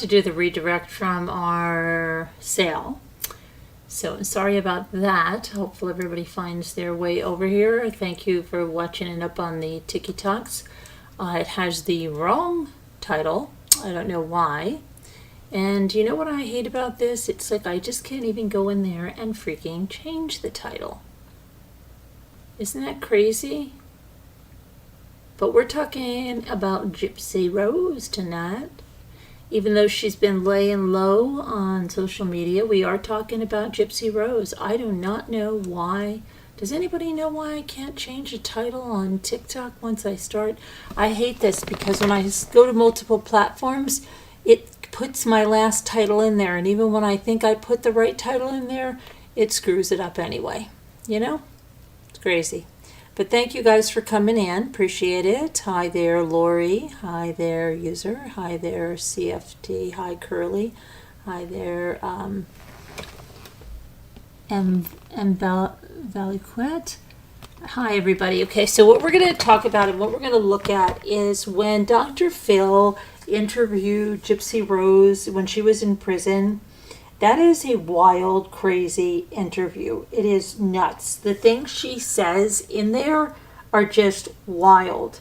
to do the redirect from our sale. So sorry about that. Hopefully everybody finds their way over here. Thank you for watching it up on the TikToks. It has the wrong title. I don't know why. And you know what I hate about this? It's like I just can't even go in there and freaking change the title. Isn't that crazy? But we're talking about Gypsy Rose tonight. Even though she's been laying low on social media, we are talking about Gypsy Rose. I do not know why. Does anybody know why I can't change a title on TikTok once I start? I hate this because when I go to multiple platforms, it puts my last title in there. And even when I think I put the right title in there, it screws it up anyway. You know? It's crazy. But thank you guys for coming in. Appreciate it. Hi there, Lori. Hi there, user. Hi there, CFT. Hi, Curly. Hi there, Valiquette. Hi, everybody. Okay, so what we're going to talk about and what we're going to look at is when Dr. Phil interviewed Gypsy Rose when she was in prison. That is a wild, crazy interview. It is nuts. The things she says in there are just wild.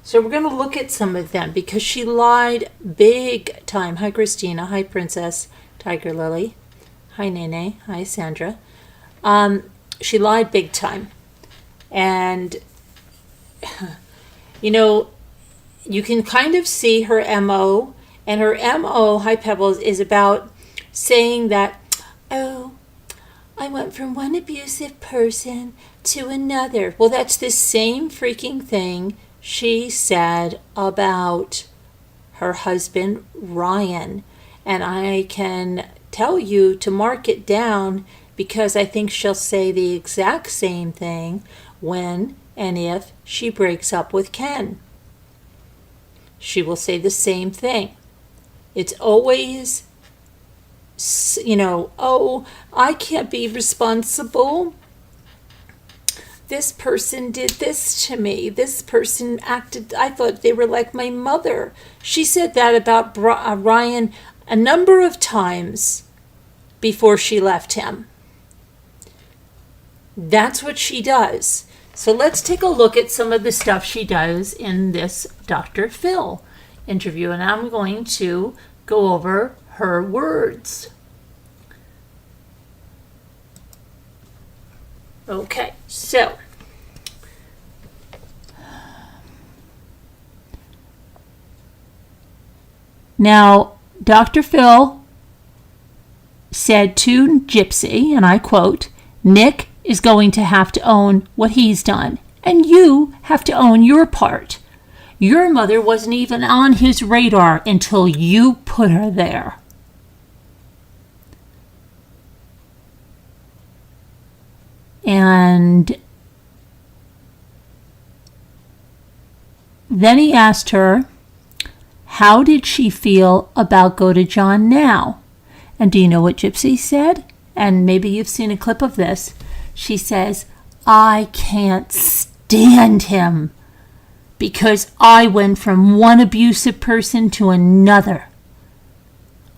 So we're going to look at some of them because she lied big time. Hi, Christina. Hi, Princess. Tiger Lily. Hi, Nene. Hi, Sandra. She lied big time. And, you know, you can kind of see her MO. And her MO, Hi, Pebbles, is about saying that, oh, I went from one abusive person to another. Well, that's the same freaking thing she said about her husband, Ryan. And I can tell you to mark it down because I think she'll say the exact same thing when and if she breaks up with Ken. She will say the same thing. It's always, you know, oh, I can't be responsible. This person did this to me. This person acted, I thought they were like my mother. She said that about Ryan a number of times before she left him. That's what she does. So let's take a look at some of the stuff she does in this Dr. Phil interview. And I'm going to go over her words. Okay, so now Dr. Phil said to Gypsy, and I quote, Nick is going to have to own what he's done, and you have to own your part. Your mother wasn't even on his radar until you put her there. And then he asked her, how did she feel about Go to John now? And do you know what Gypsy said? And maybe you've seen a clip of this. She says, I can't stand him because I went from one abusive person to another.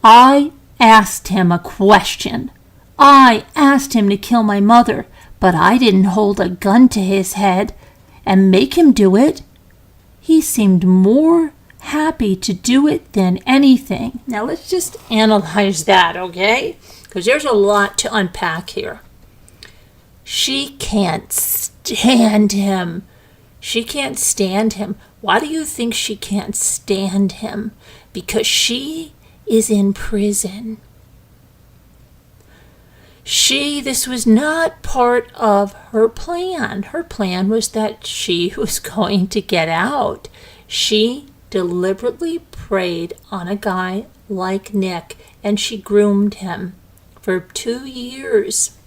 I asked him a question. I asked him to kill my mother, but I didn't hold a gun to his head and make him do it. He seemed more happy to do it than anything. Now let's just analyze that, okay? Because there's a lot to unpack here. She can't stand him. She can't stand him. Why do you think she can't stand him? Because she is in prison. This was not part of her plan. Her plan was that she was going to get out. She deliberately preyed on a guy like Nick, and she groomed him for 2 years.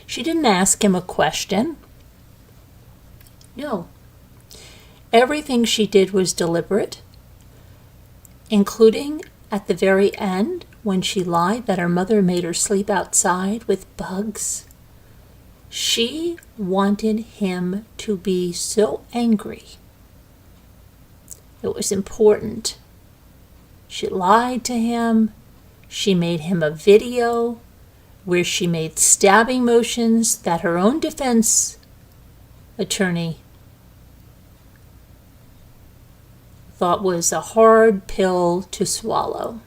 She didn't ask him a question. No. Everything she did was deliberate, including at the very end when she lied that her mother made her sleep outside with bugs. She wanted him to be so angry. It was important. She lied to him. She made him a video where she made stabbing motions that her own defense attorney thought was a hard pill to swallow.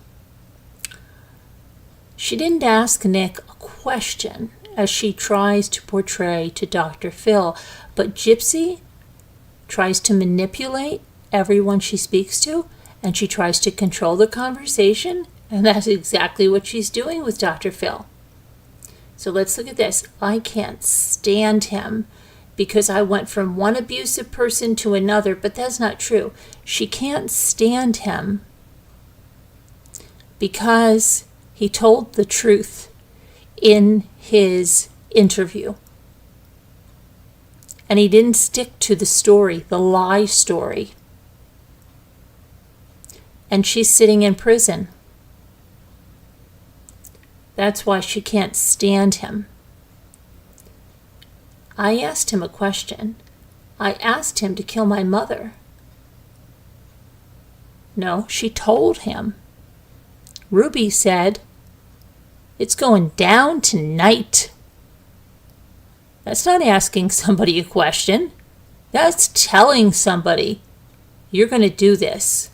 She didn't ask Nick a question as she tries to portray to Dr. Phil, but Gypsy tries to manipulate everyone she speaks to, and she tries to control the conversation, and that's exactly what she's doing with Dr. Phil. So let's look at this. I can't stand him because I went from one abusive person to another, but that's not true. She can't stand him because he told the truth in his interview. And he didn't stick to the story, the lie story. And she's sitting in prison. That's why she can't stand him. I asked him a question. I asked him to kill my mother. No, she told him. Ruby said, "It's going down tonight." That's not asking somebody a question. That's telling somebody, you're going to do this.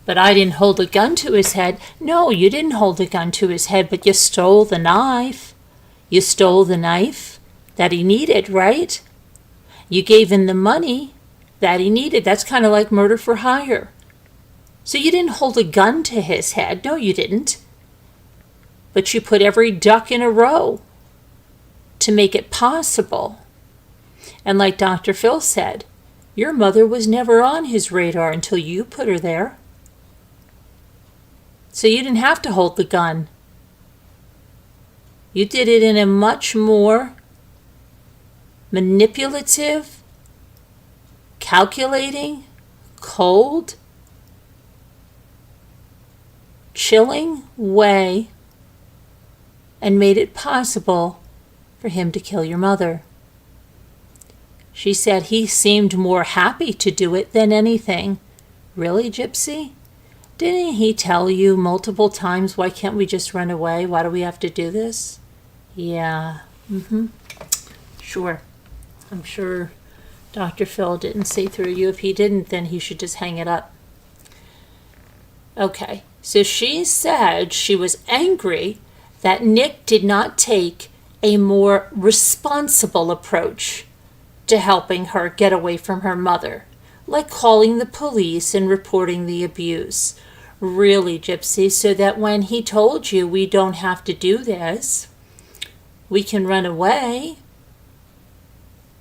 But I didn't hold a gun to his head. No, you didn't hold a gun to his head, but you stole the knife. You stole the knife that he needed, right? You gave him the money that he needed. That's kind of like murder for hire. So you didn't hold a gun to his head. No, you didn't. But you put every duck in a row to make it possible. And like Dr. Phil said, your mother was never on his radar until you put her there. So you didn't have to hold the gun. You did it in a much more manipulative, calculating, cold, chilling way, and made it possible for him to kill your mother. She said he seemed more happy to do it than anything. Really, Gypsy? Didn't he tell you multiple times, why can't we just run away? Why do we have to do this? Yeah. Sure. I'm sure Dr. Phil didn't see through you. If he didn't, then he should just hang it up. Okay. So she said she was angry that Nick did not take a more responsible approach to helping her get away from her mother, like calling the police and reporting the abuse. Really, Gypsy, so that when he told you we don't have to do this, we can run away,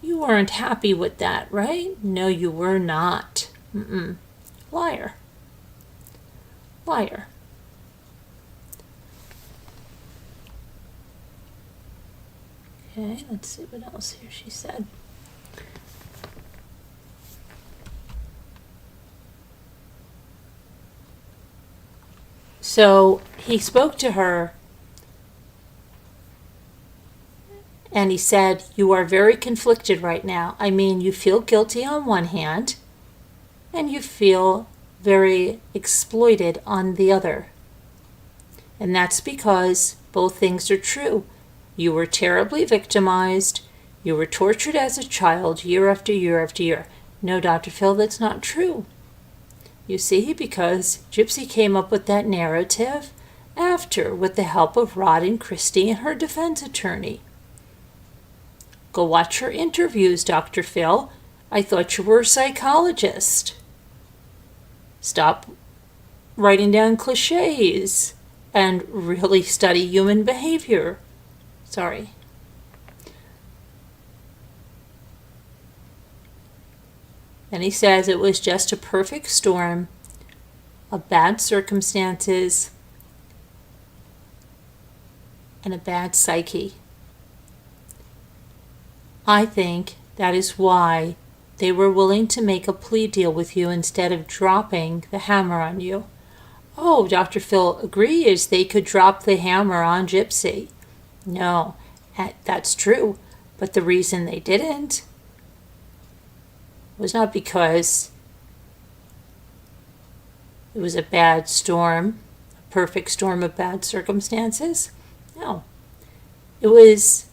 you weren't happy with that, right? No, you were not. Liar. Liar. Okay, let's see what else here she said. So he spoke to her and he said, you are very conflicted right now. I mean, you feel guilty on one hand and you feel very exploited on the other. And that's because both things are true. You were terribly victimized. You were tortured as a child year after year after year. No, Dr. Phil, that's not true. You see, because Gypsy came up with that narrative after, with the help of Rod and Christy and her defense attorney. Go watch her interviews, Dr. Phil. I thought you were a psychologist. Stop writing down cliches and really study human behavior. Sorry. And he says it was just a perfect storm of bad circumstances and a bad psyche. I think that is why they were willing to make a plea deal with you instead of dropping the hammer on you. Oh, Dr. Phil agrees they could drop the hammer on Gypsy. No, that's true. But the reason they didn't was not because it was a bad storm, a perfect storm of bad circumstances. No. It was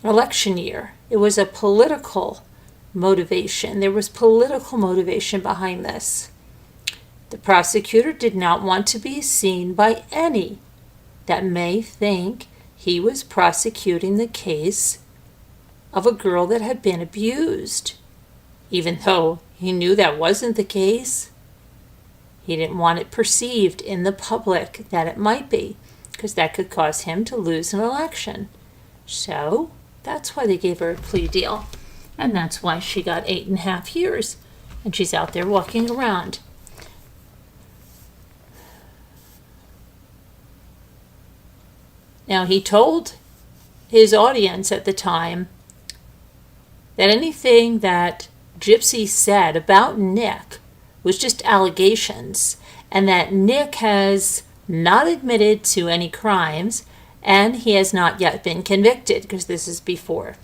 an election year. It was a political motivation. There was political motivation behind this. The prosecutor did not want to be seen by any that may think he was prosecuting the case of a girl that had been abused, even though he knew that wasn't the case. He didn't want it perceived in the public that it might be, because that could cause him to lose an election. So that's why they gave her a plea deal. And that's why she got 8.5 years. And she's out there walking around. Now, he told his audience at the time that anything that Gypsy said about Nick was just allegations, and that Nick has not admitted to any crimes, and he has not yet been convicted, because this is before.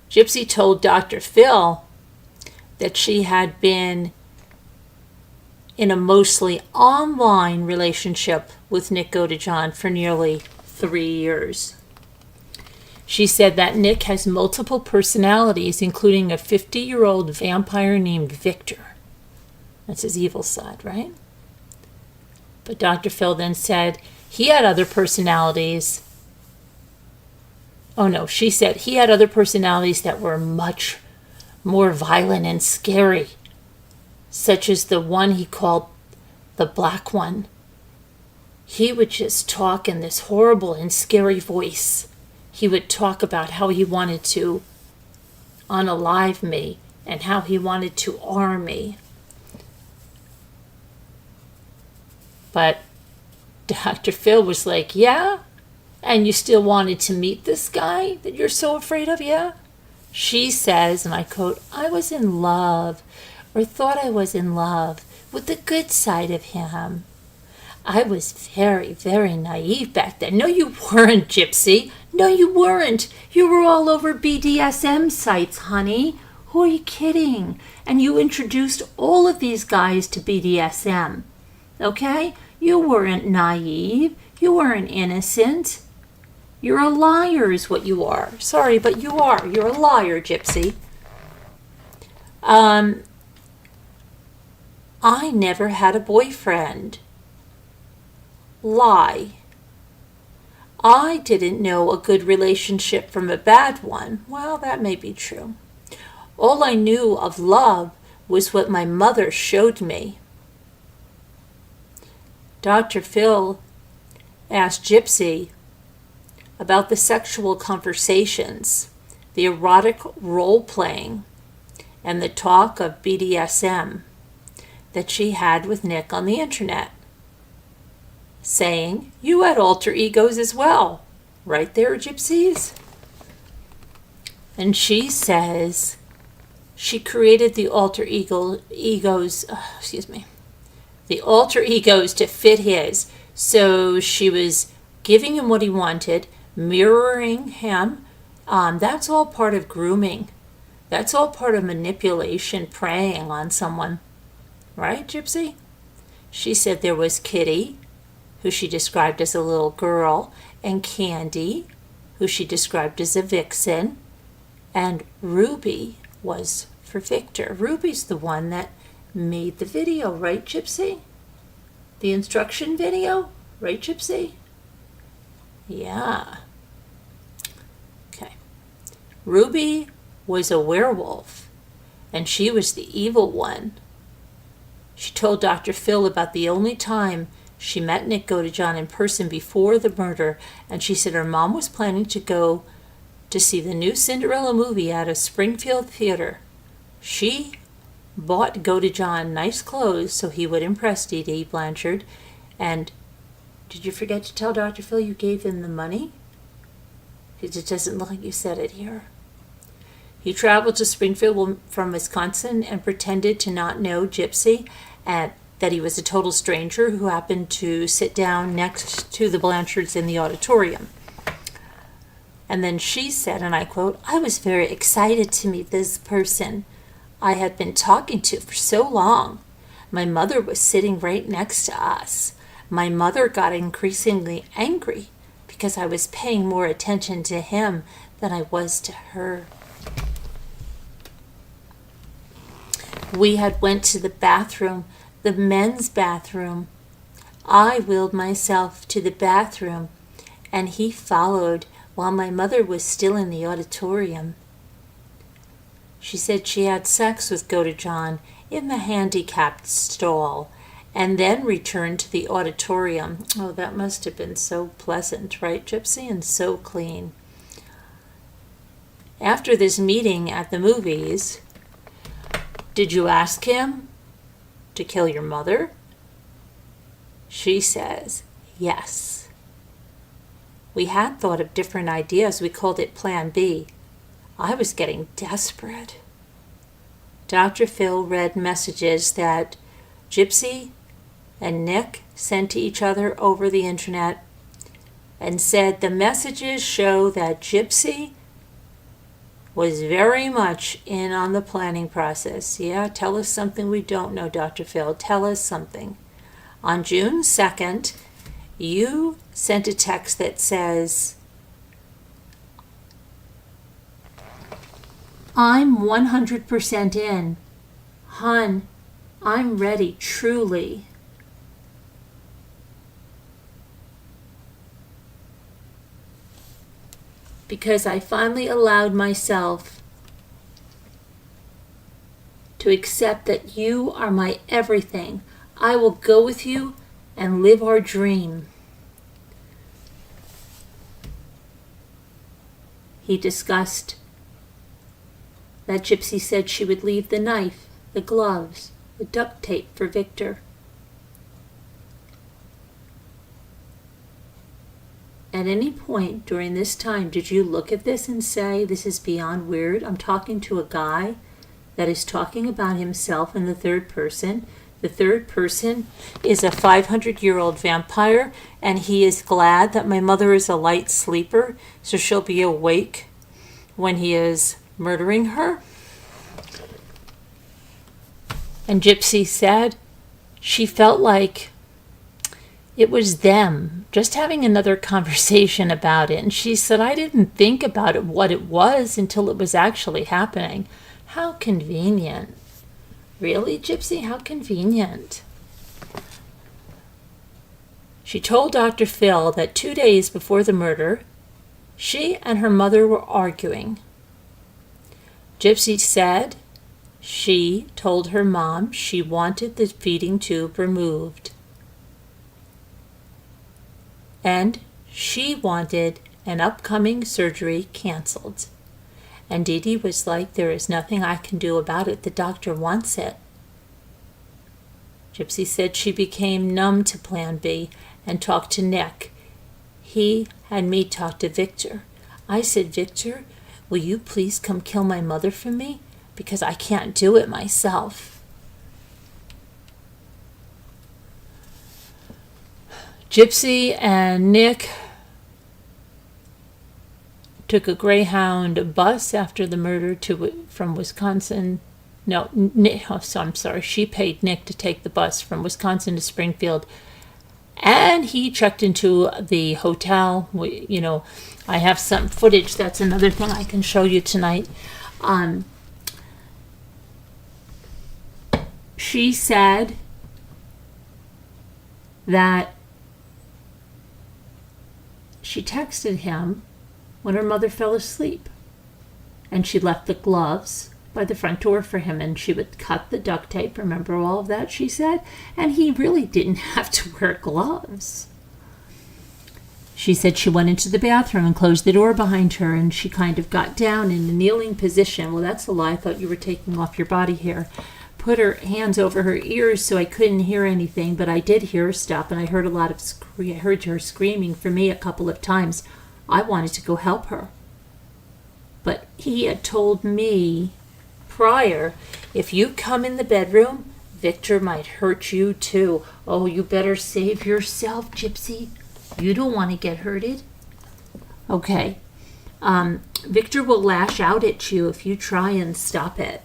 Gypsy told Dr. Phil that she had been in a mostly online relationship with Nick Godejohn for nearly 3 years. She said that Nick has multiple personalities, including a 50-year-old vampire named Victor. That's his evil side, right? But Dr. Phil then said he had other personalities. Oh no, she said he had other personalities that were much more violent and scary, such as the one he called the Black One. He would just talk in this horrible and scary voice. He would talk about how he wanted to unalive me and how he wanted to arm me. But Dr. Phil was like, yeah? And you still wanted to meet this guy that you're so afraid of, yeah? She says, and I quote, I was in love, or thought I was in love, with the good side of him. I was very, very naive back then. No, you weren't, Gypsy. No, you weren't. You were all over BDSM sites, honey. Who are you kidding? And you introduced all of these guys to BDSM. Okay? You weren't naive. You weren't innocent. You're a liar is what you are. Sorry, but you are. You're a liar, Gypsy. I never had a boyfriend. Lie. I didn't know a good relationship from a bad one. Well, that may be true. All I knew of love was what my mother showed me. Dr. Phil asked Gypsy about the sexual conversations, the erotic role-playing, and the talk of BDSM that she had with Nick on the internet, saying, you had alter egos as well. Right there, Gypsies? And she says she created the alter egos to fit his. So she was giving him what he wanted, mirroring him. That's all part of grooming. That's all part of manipulation, preying on someone. Right, Gypsy? She said there was Kitty, who she described as a little girl, and Candy, who she described as a vixen, and Ruby was for Victor. Ruby's the one that made the video, right, Gypsy? The instruction video, right, Gypsy? Yeah. Okay. Ruby was a werewolf, and she was the evil one. She told Dr. Phil about the only time she met Nick Godejohn in person before the murder, and she said her mom was planning to go to see the new Cinderella movie at a Springfield theater. She bought Godejohn nice clothes so he would impress Dee Dee Blanchard. And did you forget to tell Dr. Phil you gave him the money? Because it doesn't look like you said it here. He traveled to Springfield from Wisconsin and pretended to not know Gypsy and that he was a total stranger who happened to sit down next to the Blanchards in the auditorium. And then she said, and I quote, I was very excited to meet this person. I had been talking to for so long. My mother was sitting right next to us. My mother got increasingly angry because I was paying more attention to him than I was to her. We had went to the bathroom, the men's bathroom. I wheeled myself to the bathroom, and he followed while my mother was still in the auditorium. She said she had sex with Godejohn in the handicapped stall, and then returned to the auditorium. Oh, that must have been so pleasant, right, Gypsy? And so clean. After this meeting at the movies, did you ask him to kill your mother? She says, yes. We had thought of different ideas. We called it Plan B. I was getting desperate. Dr. Phil read messages that Gypsy and Nick sent to each other over the internet and said the messages show that Gypsy was very much in on the planning process. Yeah, tell us something we don't know, Dr. Phil. Tell us something. On June 2nd, you sent a text that says, I'm 100% in. Hun, I'm ready, truly. Because I finally allowed myself to accept that you are my everything. I will go with you and live our dream. He discussed that Gypsy said she would leave the knife, the gloves, the duct tape for Victor. At any point during this time, did you look at this and say, this is beyond weird? I'm talking to a guy that is talking about himself in the third person. The third person is a 500-year-old vampire, and he is glad that my mother is a light sleeper, so she'll be awake when he is murdering her. And Gypsy said she felt like it was them, just having another conversation about it. And she said, I didn't think about it, what it was, until it was actually happening. How convenient. Really, Gypsy? How convenient. She told Dr. Phil that 2 days before the murder, she and her mother were arguing. Gypsy said she told her mom she wanted the feeding tube removed. And she wanted an upcoming surgery canceled. And Dee Dee was like, there is nothing I can do about it. The doctor wants it. Gypsy said she became numb to Plan B and talked to Nick. He had me talk to Victor. I said, Victor, will you please come kill my mother for me? Because I can't do it myself. Gypsy and Nick took a Greyhound bus after the murder from Wisconsin. No, I'm sorry. She paid Nick to take the bus from Wisconsin to Springfield. And he checked into the hotel. I have some footage. That's another thing I can show you tonight. She said that she texted him when her mother fell asleep, and she left the gloves by the front door for him, and she would cut the duct tape. Remember all of that, she said? And he really didn't have to wear gloves. She said she went into the bathroom and closed the door behind her, and she kind of got down in a kneeling position. Well, that's a lie. I thought you were taking off your body hair. Put her hands over her ears so I couldn't hear anything, but I did hear her stuff, and I heard I heard her screaming for me a couple of times. I wanted to go help her. But he had told me prior, if you come in the bedroom, Victor might hurt you too. Oh, you better save yourself, Gypsy. You don't want to get hurted. Okay. Victor will lash out at you if you try and stop it.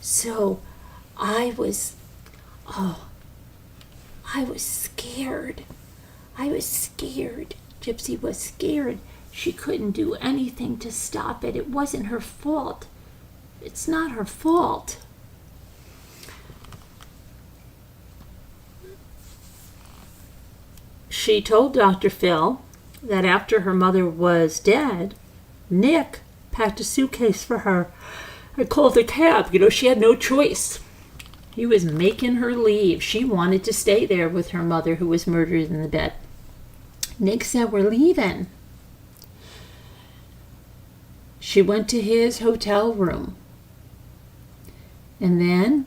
So I was scared. I was scared. Gypsy was scared. She couldn't do anything to stop it. It wasn't her fault. It's not her fault. She told Dr. Phil that after her mother was dead, Nick packed a suitcase for her and called a cab. She had no choice. He was making her leave. She wanted to stay there with her mother, who was murdered in the bed. Nick said, "We're leaving." She went to his hotel room. And then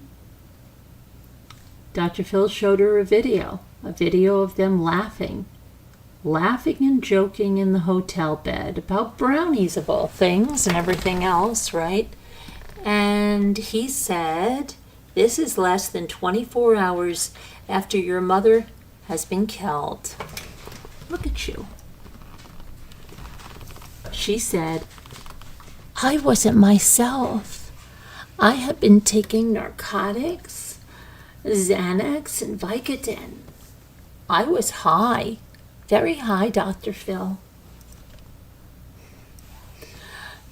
Dr. Phil showed her a video of them laughing and joking in the hotel bed about brownies of all things and everything else, right? And he said, "This is less than 24 hours after your mother has been killed. Look at you." She said, "I wasn't myself. I had been taking narcotics, Xanax, and Vicodin. I was high, very high, Dr. Phil."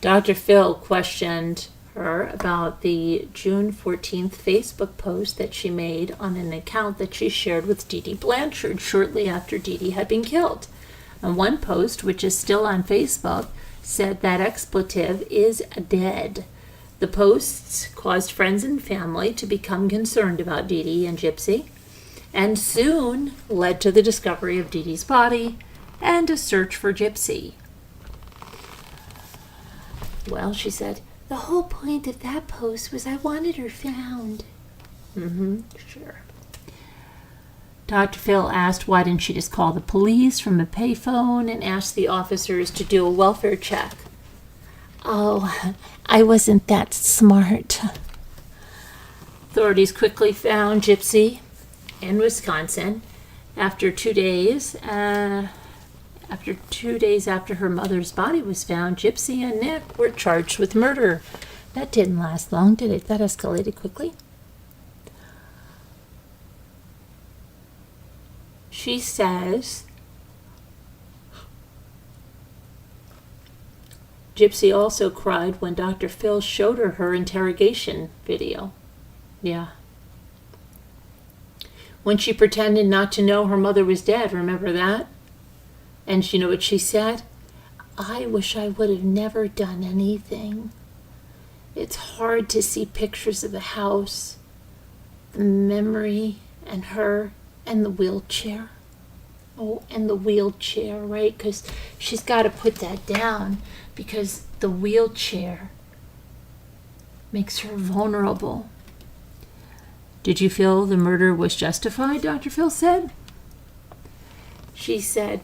Dr. Phil questioned her about the June 14th Facebook post that she made on an account that she shared with Dee Dee Blanchard shortly after Dee Dee had been killed. And one post, which is still on Facebook, said that expletive is dead. The posts caused friends and family to become concerned about Dee Dee and Gypsy, and soon led to the discovery of Dee Dee's body and a search for Gypsy. Well, she said, "The whole point of that post was I wanted her found." Sure. Dr. Phil asked why didn't she just call the police from a payphone and ask the officers to do a welfare check. "Oh, I wasn't that smart." Authorities quickly found Gypsy in Wisconsin after 2 days. After 2 days after her mother's body was found, Gypsy and Nick were charged with murder. That didn't last long, did it? That escalated quickly. She says Gypsy also cried when Dr. Phil showed her interrogation video. Yeah. When she pretended not to know her mother was dead, remember that? And you know what she said? "I wish I would have never done anything. It's hard to see pictures of the house, the memory, and her, and the wheelchair." Oh, and the wheelchair, right? Because she's got to put that down because the wheelchair makes her vulnerable. "Did you feel the murder was justified?" Dr. Phil said. She said,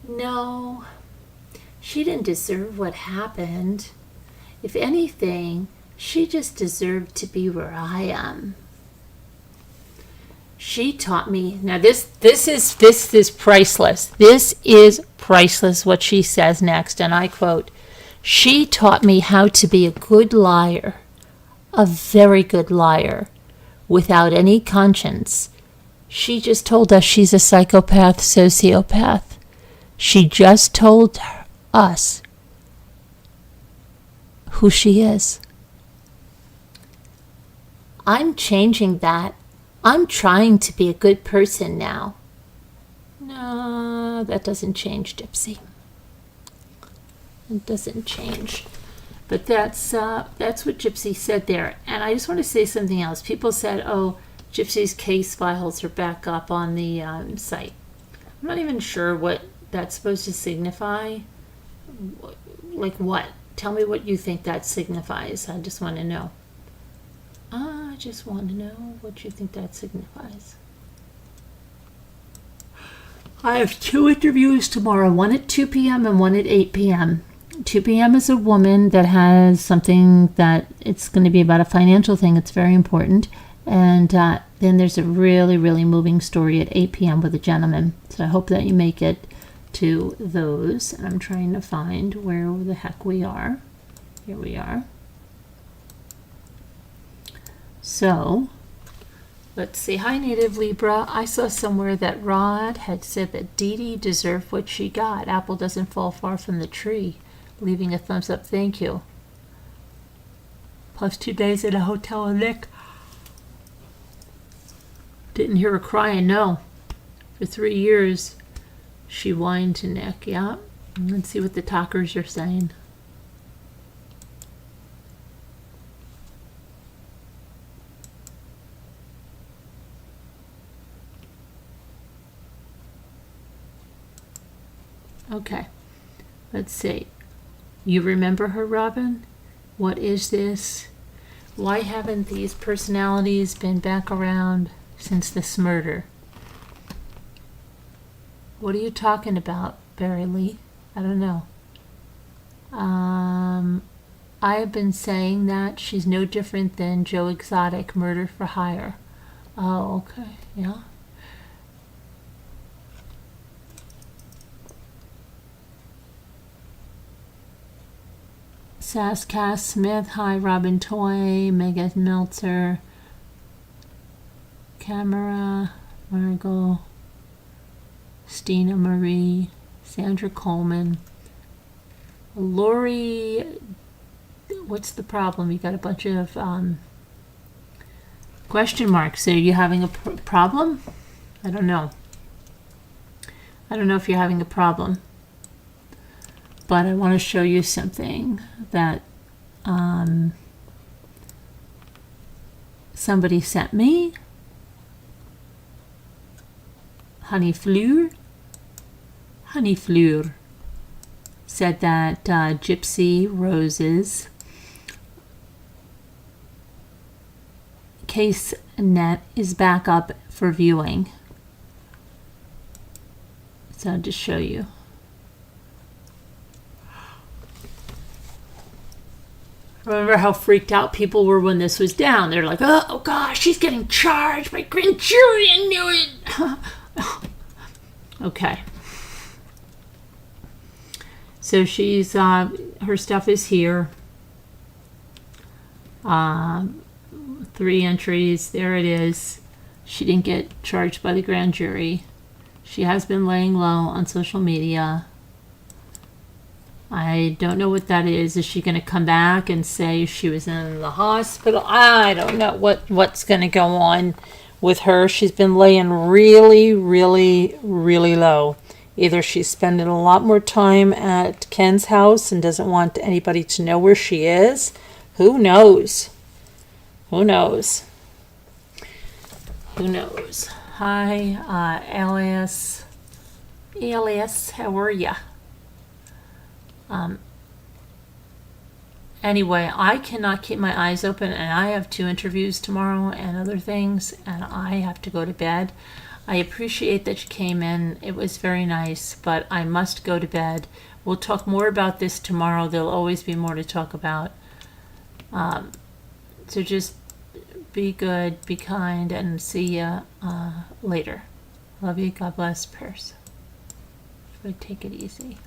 "No, she didn't deserve what happened. If anything, she just deserved to be where I am. She taught me." Now this is priceless. This is priceless what she says next, and I quote, "She taught me how to be a good liar, a very good liar, without any conscience. She just told us she's a psychopath, sociopath. She just told us who she is. I'm changing that. I'm trying to be a good person now." No, that doesn't change, Gypsy. It doesn't change. But that's what Gypsy said there. And I just want to say something else. People said, "Oh, Gypsy's case files are back up on the site." I'm not even sure what that's supposed to signify. Like what? Tell me what you think that signifies. I just want to know. I just want to know what you think that signifies. I have 2 interviews tomorrow, one at 2 p.m. and one at 8 p.m. 2 p.m. is a woman that has something that it's going to be about a financial thing. It's very important. And then there's a really, really moving story at 8 p.m. with a gentleman. So I hope that you make it to those. And I'm trying to find where the heck we are. Here we are. So, let's see. Hi, Native Libra. I saw somewhere that Rod had said that Dee Dee deserved what she got. Apple doesn't fall far from the tree. Leaving a thumbs up. Thank you. Plus 2 days at a hotel in Nick. Didn't hear her crying, no. For 3 years, she whined to Nick. Yeah. Let's see what the talkers are saying. Okay, let's see. You remember her, Robin? What is this? Why haven't these personalities been back around since this murder? What are you talking about, Barry Lee? I don't know. I have been saying that she's no different than Joe Exotic, murder for hire. Oh, okay, yeah. Sass Cass Smith, hi Robin Toy, Megan Meltzer, Camera, Margot, Stina Marie, Sandra Coleman, Lori. What's the problem? You got a bunch of question marks. Are you having a problem? I don't know. I don't know if you're having a problem. But I want to show you something that somebody sent me. Honey Fleur said that Gypsy Rose's case net is back up for viewing. So I'll just show you. Remember how freaked out people were when this was down? They're like, oh gosh, she's getting charged by grand jury. I knew it. Okay. So she's, her stuff is here. 3 entries. There it is. She didn't get charged by the grand jury. She has been laying low on social media. I don't know what that is. Is she going to come back and say she was in the hospital? I don't know what's going to go on with her. She's been laying really, really, really low. Either she's spending a lot more time at Ken's house and doesn't want anybody to know where she is. Who knows? Who knows? Who knows? Hi, Alias. Alias, how are ya? Anyway, I cannot keep my eyes open, and I have 2 interviews tomorrow and other things, and I have to go to bed. I appreciate that you came in. It was very nice, but I must go to bed. We'll talk more about this tomorrow. There'll always be more to talk about. So just be good, be kind, and see ya later. Love you. God bless. Prayers. Take it easy.